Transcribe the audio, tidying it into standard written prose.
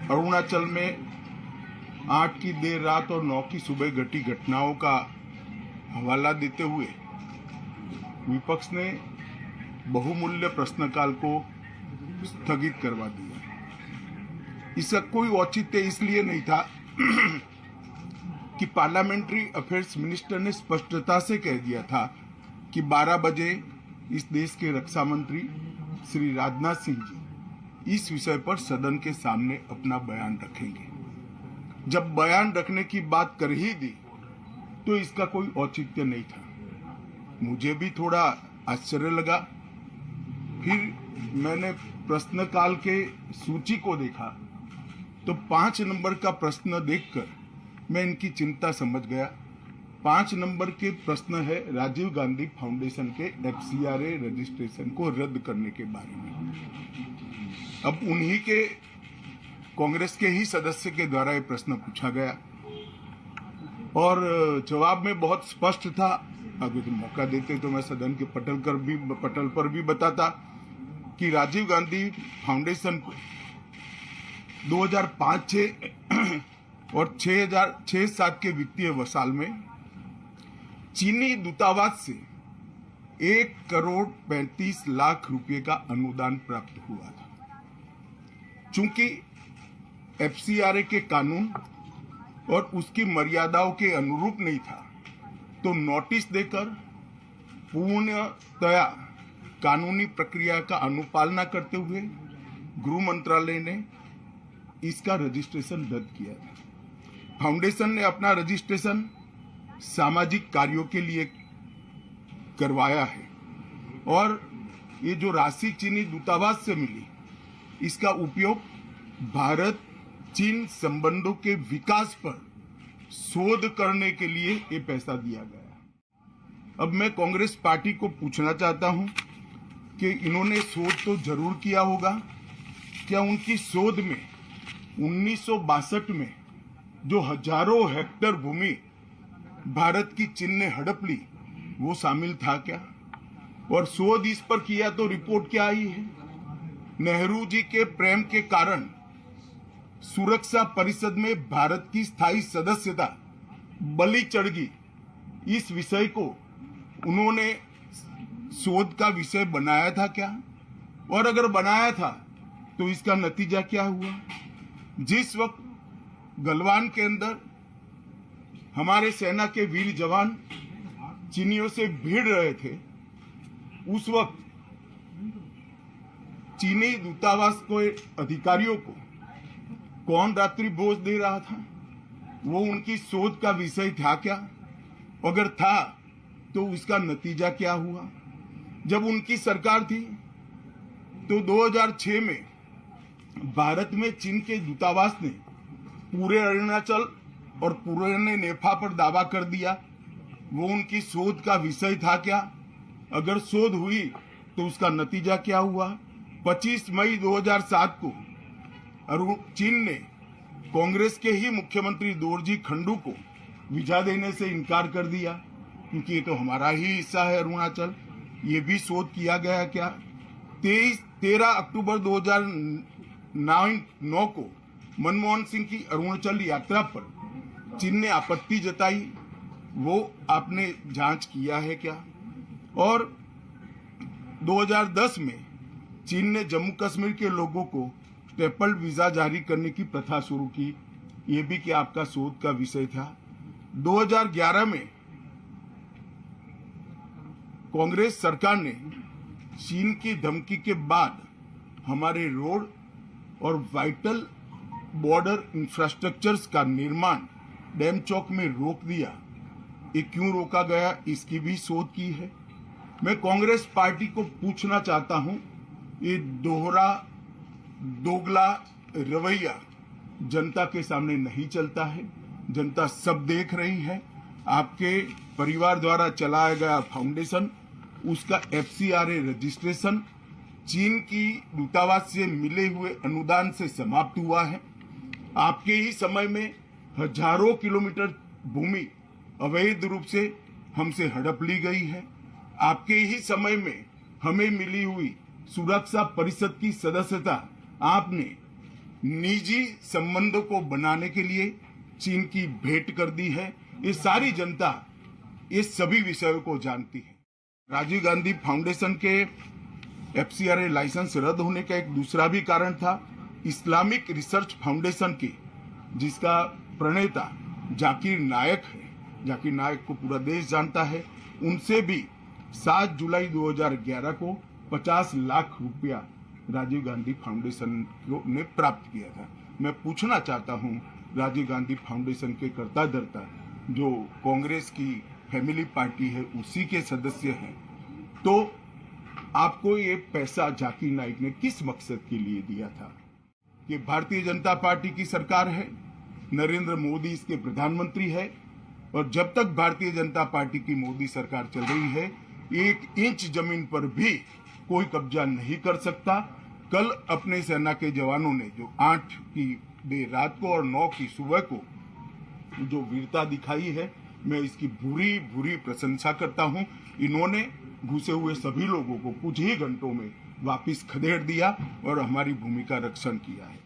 अरुणाचल में 8 की देर रात और 9 की सुबह घटी घटनाओं का हवाला देते हुए विपक्ष ने बहुमूल्य प्रश्नकाल को स्थगित करवा दिया। इसका कोई औचित्य इसलिए नहीं था कि पार्लियामेंट्री अफेयर्स मिनिस्टर ने स्पष्टता से कह दिया था कि 12 बजे इस देश के रक्षा मंत्री श्री राजनाथ सिंह जी इस विषय पर सदन के सामने अपना बयान रखेंगे। जब बयान रखने की बात कर ही दी तो इसका कोई औचित्य नहीं था। मुझे भी थोड़ा आश्चर्य लगा। फिर मैंने प्रश्नकाल के सूची को देखा तो 5 नंबर का प्रश्न देखकर मैं इनकी चिंता समझ गया। 5 नंबर के प्रश्न है राजीव गांधी फाउंडेशन के FCRA रजिस्ट्रेशन को रद्द करने के बारे में। अब उन्हीं के कांग्रेस के ही सदस्य के द्वारा ये प्रश्न पूछा गया और जवाब में बहुत स्पष्ट था। अगर मौका देते तो मैं सदन के पटल पर भी बताता कि राजीव गांधी फाउंडेशन को 2005-6 और 2006-07 के वित्तीय वर्ष में चीनी दूतावास से 1,35,00,000 रुपए का अनुदान प्राप्त हुआ था। चूंकि FCRA के कानून और उसकी मर्यादाओं के अनुरूप नहीं था तो नोटिस देकर पूर्णतया कानूनी प्रक्रिया का अनुपालना करते हुए गृह मंत्रालय ने इसका रजिस्ट्रेशन रद्द किया था। फाउंडेशन ने अपना रजिस्ट्रेशन सामाजिक कार्यों के लिए करवाया है और ये जो राशि चीनी दूतावास से मिली इसका उपयोग भारत चीन संबंधों के विकास पर शोध करने के लिए ये पैसा दिया गया। अब मैं कांग्रेस पार्टी को पूछना चाहता हूं कि इन्होंने शोध तो जरूर किया होगा। क्या उनकी शोध में 1962 में जो हजारों हेक्टेयर भूमि भारत की चीन ने हड़प ली वो शामिल था क्या? और शोध इस पर किया तो रिपोर्ट क्या आई है? नेहरू जी के प्रेम के कारण सुरक्षा परिषद में भारत की स्थायी सदस्यता बलि चढ़ गई। इस विषय को उन्होंने शोध का विषय बनाया था क्या? और अगर बनाया था तो इसका नतीजा क्या हुआ? जिस वक्त गलवान के अंदर हमारे सेना के वीर जवान चीनियों से भिड़ रहे थे उस वक्त चीनी दूतावास को अधिकारियों को कौन रात्रि भोज दे रहा था? वो उनकी शोध का विषय था क्या? अगर था तो उसका नतीजा क्या हुआ? जब उनकी सरकार थी तो 2006 में भारत में चीन के दूतावास ने पूरे अरुणाचल और पूरे नेपाल पर दावा कर दिया। वो उनकी शोध का विषय था क्या? अगर शोध हुई तो उसका नतीजा क्या हुआ? 25 मई 2007 को चीन ने कांग्रेस के ही मुख्यमंत्री दोरजी खंडू को वीजा देने से इनकार कर दिया क्योंकि ये तो हमारा ही हिस्सा है अरुणाचल। ये भी शोध किया गया क्या? 13 अक्टूबर 2009 को मनमोहन सिंह की अरुणाचल यात्रा पर चीन ने आपत्ति जताई, वो आपने जांच किया है क्या? और 2010 में चीन ने जम्मू कश्मीर के लोगों को स्टेपल्ड वीजा जारी करने की प्रथा शुरू की, ये भी क्या आपका शोध का विषय था? 2011 में कांग्रेस सरकार ने चीन की धमकी के बाद हमारे रोड और वाइटल बॉर्डर इंफ्रास्ट्रक्चर्स का निर्माण डैम चौक में रोक दिया। ये क्यों रोका गया इसकी भी शोध की है। मैं कांग्रेस पार्टी को पूछना चाहता हूं, ये दोगला रवैया जनता के सामने नहीं चलता है। जनता सब देख रही है। आपके परिवार द्वारा चलाया गया फाउंडेशन, उसका FCRA रजिस्ट्रेशन चीन की दूतावास से मिले हुए अनुदान से समाप्त हुआ है। आपके ही समय में हजारों किलोमीटर भूमि अवैध रूप से हमसे हड़प ली गई है। आपके ही समय में हमें मिली हुई सुरक्षा परिषद की सदस्यता आपने निजी संबंधों को बनाने के लिए चीन की भेंट कर दी है। ये सारी जनता ये सभी विषयों को जानती है। राजीव गांधी फाउंडेशन के FCRA लाइसेंस रद्द होने का एक दूसरा भी कारण था। इस्लामिक रिसर्च फाउंडेशन की, जिसका प्रणेता जाकिर नायक है, जाकिर नायक को पूरा देश जानता है, उनसे भी 7 जुलाई 2011 को 50 लाख रुपया राजीव गांधी फाउंडेशन ने प्राप्त किया था। मैं पूछना चाहता हूं, राजीव गांधी फाउंडेशन के कर्ता धर्ता जो कांग्रेस की फैमिली पार्टी है उसी के सदस्य हैं, तो आपको ये पैसा जाकिर नाइक ने किस मकसद के लिए दिया था? कि भारतीय जनता पार्टी की सरकार है, नरेंद्र मोदी इसके प्रधानमंत्री है, और जब तक भारतीय जनता पार्टी की मोदी सरकार चल रही है 1 इंच जमीन पर भी कोई कब्जा नहीं कर सकता। कल अपने सेना के जवानों ने जो 8 की देर रात को और 9 की सुबह को जो वीरता दिखाई है, मैं इसकी भूरी भूरी प्रशंसा करता हूं। इन्होंने घुसे हुए सभी लोगों को कुछ ही घंटों में वापस खदेड़ दिया और हमारी भूमि का रक्षण किया है।